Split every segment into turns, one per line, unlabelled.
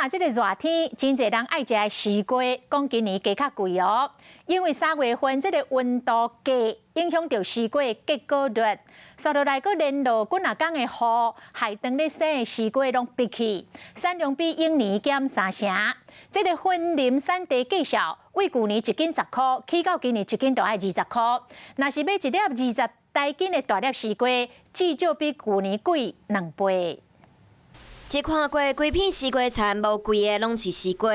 这个热天，真侪人爱食的西瓜，讲今年价较贵哦。因为3月份这个温度低，影响到西瓜的结果率，所落来个连落几啊天的雨，害当咧生的西瓜拢闭去，产量比永年减3成。这个分林产地计数，为旧年1斤10块，起到今年1斤就要20块。若是买一粒20大斤的大粒西瓜，至少比旧年贵2倍。
一看过规片西瓜田，无贵的拢是西瓜，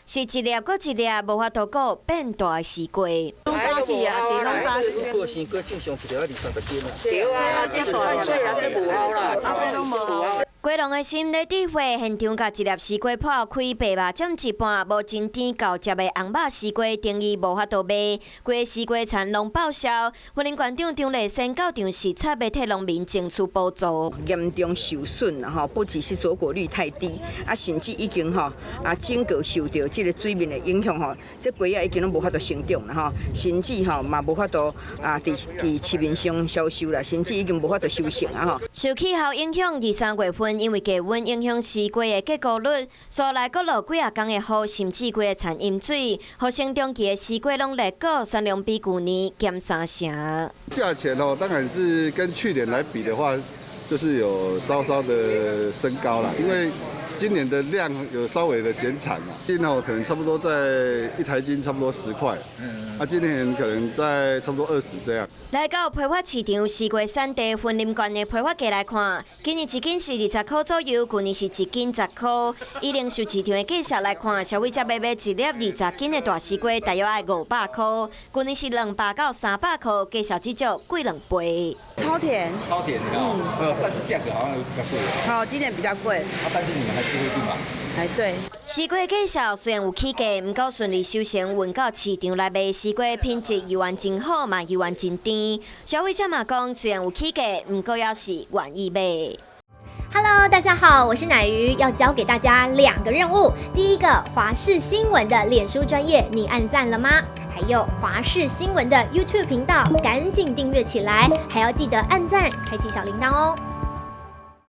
是一粒搁一粒无法度顾变大的西瓜。
拢大去啊，地拢大。
个西瓜正常一条20-30斤啦。
对啊，这大岁啊，这无好啦，这拢无好。
瓜农的心咧智慧，现场甲一粒西瓜破开白肉占一半，无真甜够食的红肉西瓜，定义无法度卖。规西瓜田拢报销。云林县长张立先到场视察，要替农民争取补助。
严重受损啦吼，不只是收果率太低，甚至已经整个受到这个水面的影响吼，这瓜已经拢无法度生长啦吼，甚至嘛无法度伫市面上销售啦，甚至已经无法度收成啊吼。
受气候影响，2、3月份因为低温影响西瓜的结果率，所来阁落几啊天的雨，甚至规个田淹水，和成中期的西瓜拢劣果，产量比旧年减3成。
价钱当然是跟去年来比的话，就是有稍稍的升高了，因为今年的量有稍微的减产嘛，今年可能差不多在一台斤差不多10块，今年可能在差不多20这样。
来到批发市场，西瓜产地云林县的批发价来看，今年1斤是20块左右，去年是1斤10块。以零售市场的计价来看，消费者要买一粒20斤的大西瓜，大约要500块，去年是200到300块，计销至少贵2倍。
超甜，
超甜的但是价格好像比较贵。
好，今年比较贵。
但是你们还是会去买。
哎，对。
西瓜计销虽然有起价，不过顺利收成运到市场来卖，西瓜品质犹原真好，嘛犹原真甜。消费者嘛讲，虽然有起价，不过要是愿意买。
Hello， 大家好，我是乃瑜，要教给大家2个任务。第一个，华视新闻的脸书专页，你按赞了吗？还有华视新闻的 YouTube 频道，赶紧订阅起来，还要记得按赞，开启小铃铛哦。